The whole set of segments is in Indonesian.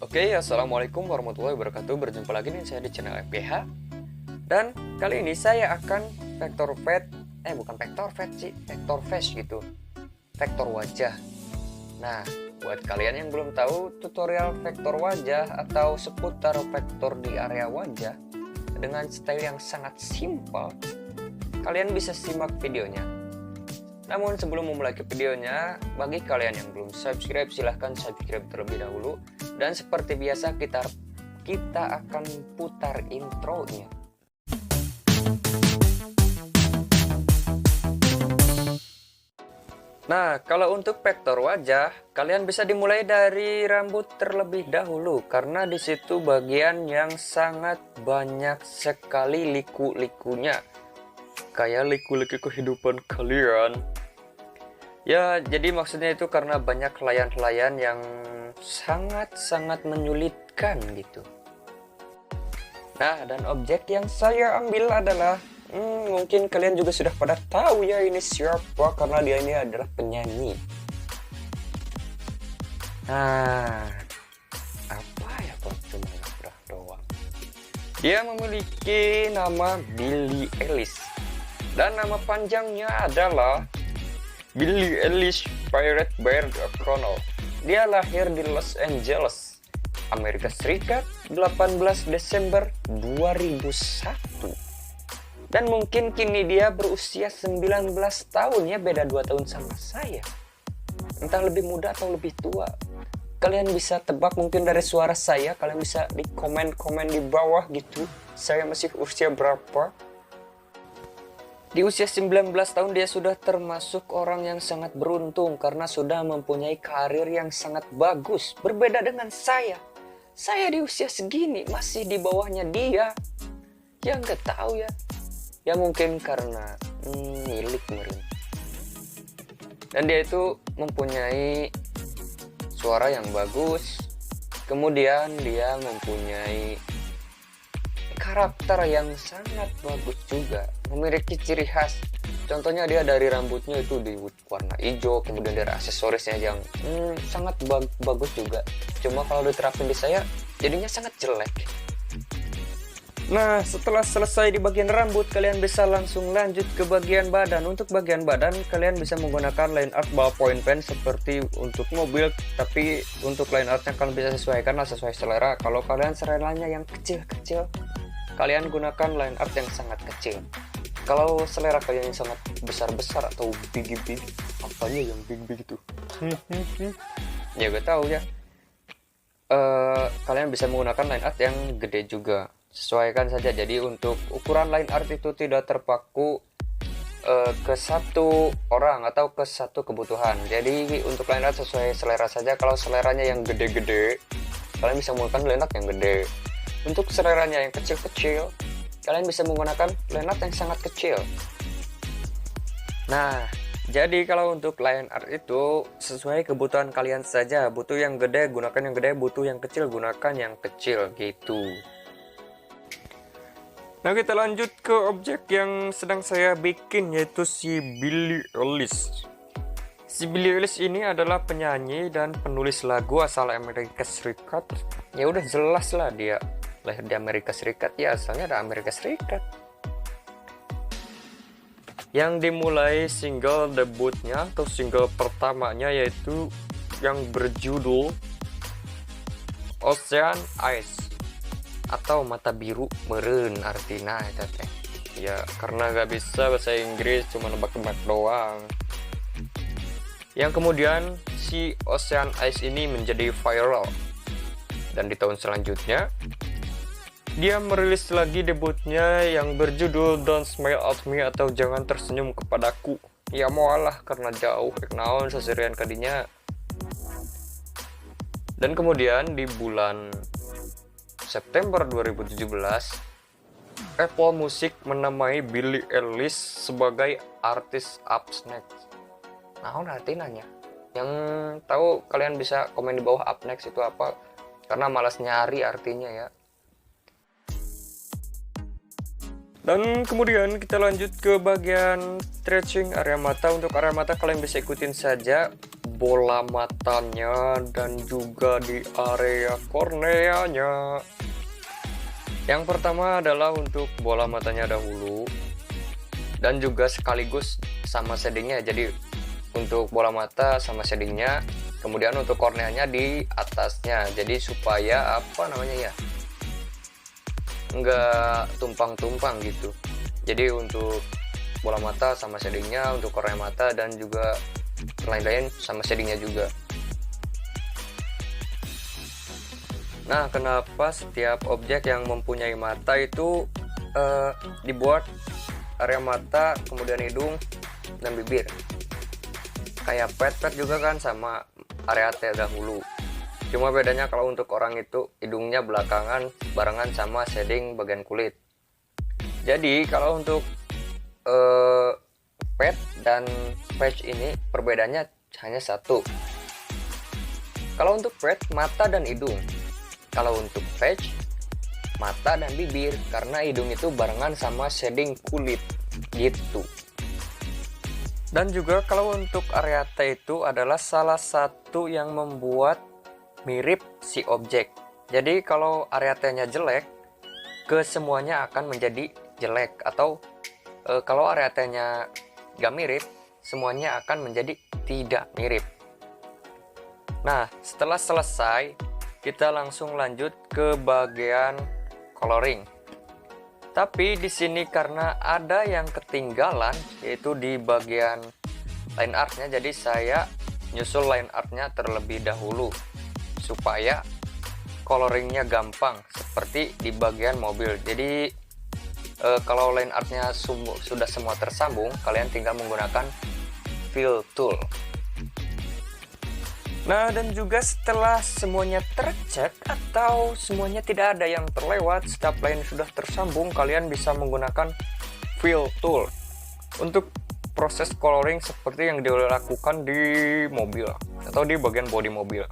Oke, assalamualaikum warahmatullahi wabarakatuh. Berjumpa lagi nih saya di channel FPH. Dan kali ini saya akan bukan vector fat sih, vector face gitu, vektor wajah. Nah, buat kalian yang belum tahu tutorial vektor wajah atau seputar vektor di area wajah dengan style yang sangat simpel, kalian bisa simak videonya. Namun sebelum memulai ke videonya, bagi kalian yang belum subscribe, silahkan subscribe terlebih dahulu. Dan seperti biasa kita akan putar intronya. Nah, kalau untuk vektor wajah, kalian bisa dimulai dari rambut terlebih dahulu karena di situ bagian yang sangat banyak sekali liku-likunya. Kayak liku-liku kehidupan kalian. Ya, jadi maksudnya itu karena banyak layan-layan yang sangat-sangat menyulitkan gitu. Nah, dan objek yang saya ambil adalah mungkin kalian juga sudah pada tahu ya ini siapa, karena dia ini adalah penyanyi. Nah, apa ya kok cuma nabrak doang. Dia memiliki nama Billie Eilish dan nama panjangnya adalah Billie Eilish Pirate Bird O'Connell. Dia lahir di Los Angeles, Amerika Serikat, 18 Desember 2001. Dan mungkin kini dia berusia 19 tahun ya, beda 2 tahun sama saya. Entah lebih muda atau lebih tua. Kalian bisa tebak mungkin dari suara saya, kalian bisa di komen-komen di bawah gitu. Saya masih usia berapa? Di usia 19 tahun dia sudah termasuk orang yang sangat beruntung karena sudah mempunyai karir yang sangat bagus. Berbeda dengan saya. Saya di usia segini masih di bawahnya dia. Ya nggak tahu ya. Ya mungkin karena milik meren. Dan dia itu mempunyai suara yang bagus. Kemudian dia mempunyai karakter yang sangat bagus juga, memiliki ciri khas. Contohnya dia dari rambutnya itu di warna hijau, kemudian dari aksesorisnya yang sangat bagus juga. Cuma kalau diterapin di saya, jadinya sangat jelek. Nah, setelah selesai di bagian rambut, kalian bisa langsung lanjut ke bagian badan. Untuk bagian badan, kalian bisa menggunakan line art ballpoint pen seperti untuk mobil, tapi untuk line artnya kalian bisa sesuaikan sesuai selera. Kalau kalian seleranya yang kecil-kecil, kalian gunakan line art yang sangat kecil. Kalau selera kalian yang sangat besar-besar atau big, apanya yang big itu? Ya gak tahu ya. Kalian bisa menggunakan line art yang gede juga. Sesuaikan saja. Jadi untuk ukuran line art itu tidak terpaku ke satu orang atau ke satu kebutuhan. Jadi untuk line art sesuai selera saja. Kalau seleranya yang gede-gede, kalian bisa menggunakan line art yang gede. Untuk seleranya yang kecil-kecil, kalian bisa menggunakan line art yang sangat kecil. Nah, jadi kalau untuk line art itu sesuai kebutuhan kalian saja. Butuh yang gede, gunakan yang gede. Butuh yang kecil, gunakan yang kecil gitu. Nah, kita lanjut ke objek yang sedang saya bikin, yaitu si Billie Eilish. Si Billie Eilish ini adalah penyanyi dan penulis lagu asal Amerika Serikat. Ya udah jelas lah dia lahir di Amerika Serikat, ya asalnya dari Amerika Serikat. Yang dimulai single debutnya atau single pertamanya yaitu yang berjudul Ocean Eyes atau mata biru meren artinya itu teh. Ya karena gak bisa bahasa Inggris, cuma nebak-nebak doang. Yang kemudian si Ocean Eyes ini menjadi viral. Dan di tahun selanjutnya dia merilis lagi debutnya yang berjudul Don't Smile at Me atau Jangan Tersenyum Kepadaku. Ya mualah karena jauh naon seserian kadinya. Dan kemudian di bulan September 2017 Apple Music menamai Billie Eilish sebagai artis up next. Nah, nanti nanya. Yang tahu kalian bisa komen di bawah up next itu apa? Karena malas nyari artinya ya. Dan kemudian kita lanjut ke bagian stretching area mata. Untuk area mata kalian bisa ikutin saja bola matanya dan juga di area korneanya. Yang pertama adalah untuk bola matanya dahulu dan juga sekaligus sama shadingnya. Jadi untuk bola mata sama shadingnya, kemudian untuk korneanya di atasnya. Jadi supaya apa namanya ya, nggak tumpang-tumpang gitu. Jadi untuk bola mata sama shadingnya, untuk kornea mata dan juga lain-lain sama shadingnya juga. Nah, kenapa setiap objek yang mempunyai mata itu dibuat area mata, kemudian hidung dan bibir? Kayak pet juga kan sama area T dahulu. Cuma bedanya kalau untuk orang itu hidungnya belakangan barengan sama shading bagian kulit. Jadi kalau untuk pet dan patch ini perbedaannya hanya satu. Kalau untuk pet mata dan hidung. Kalau untuk patch mata dan bibir, karena hidung itu barengan sama shading kulit gitu. Dan juga kalau untuk area T itu adalah salah satu yang membuat mirip si objek. Jadi kalau area T-nya jelek, ke semuanya akan menjadi jelek. Atau kalau area T-nya gak mirip, semuanya akan menjadi tidak mirip. Nah, setelah selesai, kita langsung lanjut ke bagian coloring. Tapi di sini karena ada yang ketinggalan, yaitu di bagian line art-nya, jadi saya nyusul line art-nya terlebih dahulu supaya coloringnya gampang seperti di bagian mobil. Jadi kalau line artnya sudah semua tersambung, kalian tinggal menggunakan fill tool. Nah, dan juga setelah semuanya tercek atau semuanya tidak ada yang terlewat, setiap line sudah tersambung, kalian bisa menggunakan fill tool untuk proses coloring seperti yang dilakukan di mobil atau di bagian bodi mobil.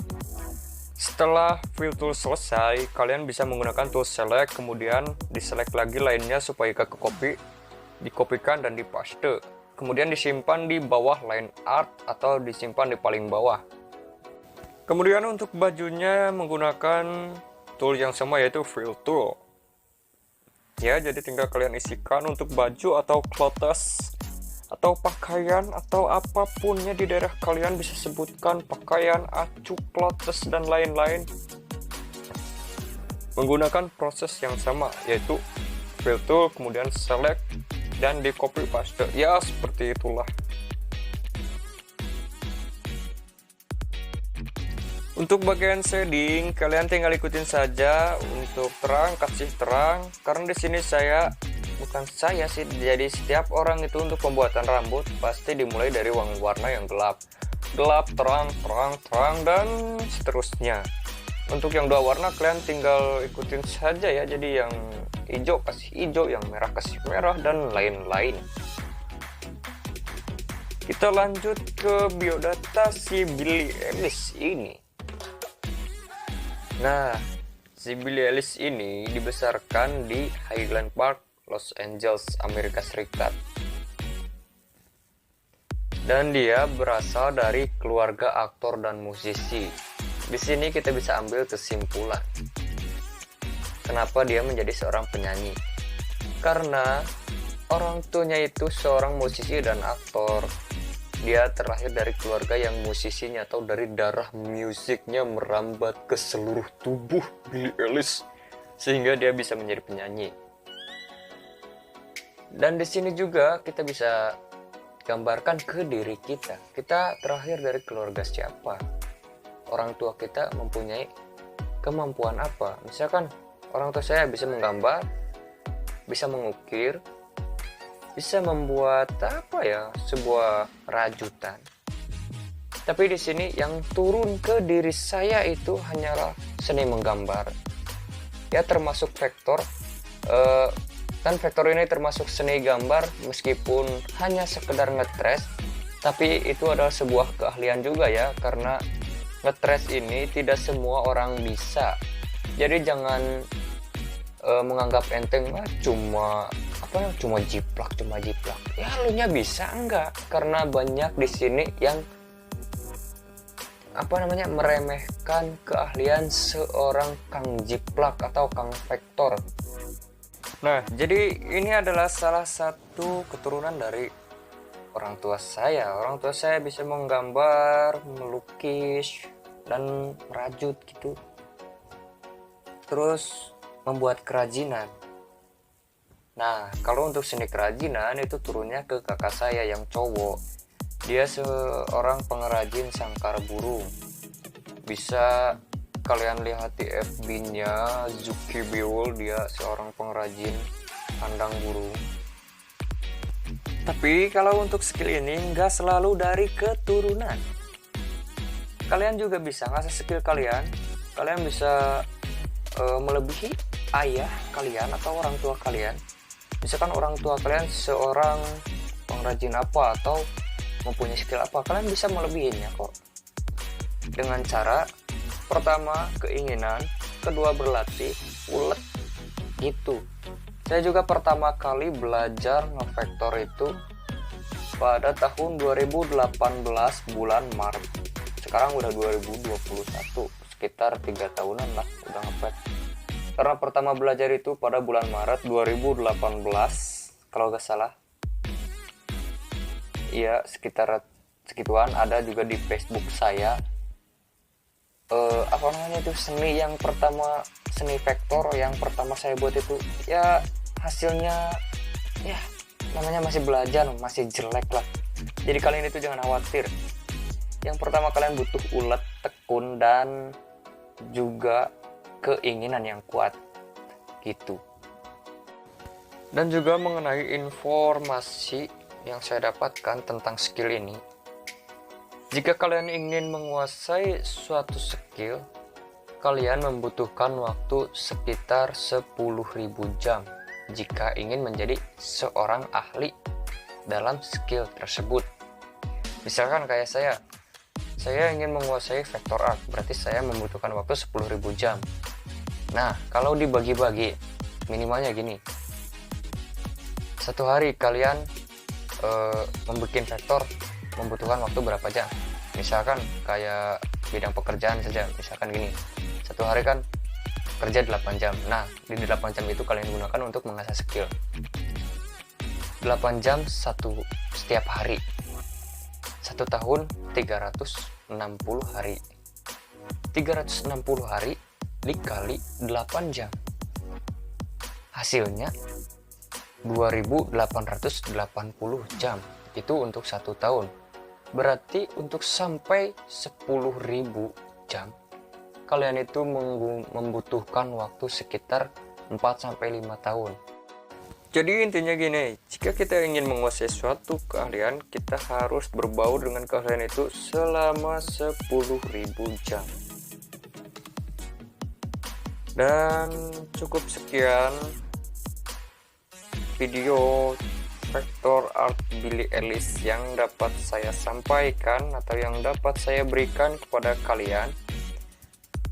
Setelah fill tool selesai, kalian bisa menggunakan tool select, kemudian diselect lagi lainnya supaya ke copy, dikopikan dan dipaste. Kemudian disimpan di bawah line art atau disimpan di paling bawah. Kemudian untuk bajunya menggunakan tool yang sama, yaitu fill tool. Ya, jadi tinggal kalian isikan untuk baju atau clothes atau pakaian atau apapunnya di daerah kalian, bisa sebutkan pakaian, acu, clothes dan lain-lain, menggunakan proses yang sama, yaitu fill tool, kemudian select dan di copy paste. Ya, seperti itulah. Untuk bagian shading, kalian tinggal ikutin saja. Untuk terang, kasih terang, karena di sini bukan saya sih, jadi setiap orang itu untuk pembuatan rambut pasti dimulai dari warna yang gelap, terang, dan seterusnya. Untuk yang dua warna kalian tinggal ikutin saja ya, jadi yang hijau kasih hijau, yang merah kasih merah, dan lain-lain. Kita lanjut ke biodata si Billie Eilish ini. Nah, si Billie Eilish ini dibesarkan di Highland Park, Los Angeles, Amerika Serikat. Dan dia berasal dari keluarga aktor dan musisi. Di sini kita bisa ambil kesimpulan kenapa dia menjadi seorang penyanyi. Karena orang tuanya itu seorang musisi dan aktor. Dia terlahir dari keluarga yang musisinya atau dari darah musiknya merambat ke seluruh tubuh Billie Eilish sehingga dia bisa menjadi penyanyi. Dan di sini juga kita bisa gambarkan ke diri kita. Kita terlahir dari keluarga siapa? Orang tua kita mempunyai kemampuan apa? Misalkan orang tua saya bisa menggambar, bisa mengukir, bisa membuat sebuah rajutan. Tapi di sini yang turun ke diri saya itu hanyalah seni menggambar. Ya, termasuk vektor. Kan vektor ini termasuk seni gambar, meskipun hanya sekedar ngetrace, tapi itu adalah sebuah keahlian juga ya, karena ngetrace ini tidak semua orang bisa. Jadi jangan menganggap enteng, cuma cuma jiplak ya, lu nya bisa enggak? Karena banyak di sini yang meremehkan keahlian seorang Kang Jiplak atau Kang Vektor. Nah, jadi ini adalah salah satu keturunan dari orang tua saya. Orang tua saya bisa menggambar, melukis, dan merajut gitu. Terus membuat kerajinan. Nah, kalau untuk seni kerajinan itu turunnya ke kakak saya yang cowok. Dia seorang pengrajin sangkar burung. Bisa kalian lihat di FB-nya Zuki Biul, dia seorang pengrajin kandang burung. Tapi kalau untuk skill ini nggak selalu dari keturunan. Kalian juga bisa ngasih skill kalian. Kalian bisa melebihi ayah kalian atau orang tua kalian. Misalkan orang tua kalian seorang pengrajin apa atau mempunyai skill apa, kalian bisa melebihinya kok. Dengan cara pertama keinginan, kedua berlatih, ulet gitu. Saya juga pertama kali belajar ngevektor itu pada tahun 2018 bulan Maret. Sekarang udah 2021, sekitar 3 tahunan lah udah ngevek. Karena pertama belajar itu pada bulan Maret 2018 kalau gak salah. Iya, sekitar segituan. Ada juga di Facebook saya seni yang pertama, seni vektor yang pertama saya buat itu ya hasilnya ya namanya masih belajar, masih jelek lah. Jadi kalian itu jangan khawatir. Yang pertama kalian butuh ulet, tekun, dan juga keinginan yang kuat gitu. Dan juga mengenai informasi yang saya dapatkan tentang skill ini, jika kalian ingin menguasai suatu skill, kalian membutuhkan waktu sekitar 10.000 jam jika ingin menjadi seorang ahli dalam skill tersebut. Misalkan kayak saya ingin menguasai vector art, berarti saya membutuhkan waktu 10.000 jam. Nah, kalau dibagi-bagi, minimalnya gini. Satu hari kalian membuat vektor membutuhkan waktu berapa jam? Misalkan kayak bidang pekerjaan saja, misalkan gini, satu hari kan kerja 8 jam. Nah, di 8 jam itu kalian gunakan untuk mengasah skill. 8 jam setiap hari. 1 tahun 360 hari. 360 hari dikali 8 jam. Hasilnya 2.880 jam. Itu untuk 1 tahun. Berarti untuk sampai 10.000 jam kalian itu membutuhkan waktu sekitar 4-5 tahun. Jadi intinya gini, jika kita ingin menguasai suatu keahlian, kita harus berbaur dengan keahlian itu selama 10.000 jam. Dan cukup sekian video vektor art Billie Eilish yang dapat saya sampaikan atau yang dapat saya berikan kepada kalian.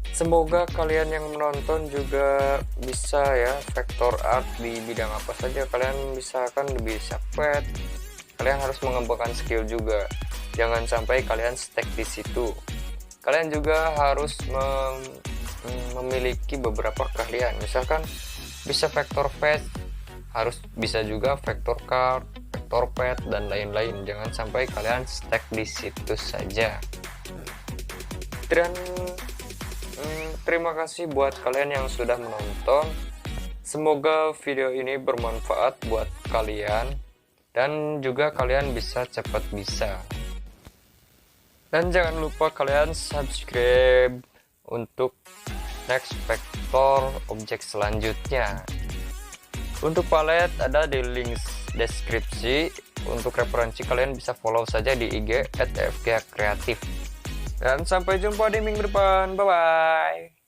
Semoga kalian yang menonton juga bisa ya vektor art di bidang apa saja. Kalian misalkan bisa pet, kalian harus mengembangkan skill juga. Jangan sampai kalian stuck di situ. Kalian juga harus memiliki beberapa keahlian. Misalkan bisa vektor face, harus bisa juga vektor card, vektor pet, dan lain-lain. Jangan sampai kalian stuck di situ saja. Dan terima kasih buat kalian yang sudah menonton. Semoga video ini bermanfaat buat kalian dan juga kalian bisa cepat bisa. Dan jangan lupa kalian subscribe untuk next vektor objek selanjutnya. Untuk palet ada di link deskripsi. Untuk referensi kalian bisa follow saja di IG @fgkreatif. Dan sampai jumpa di minggu depan. Bye bye.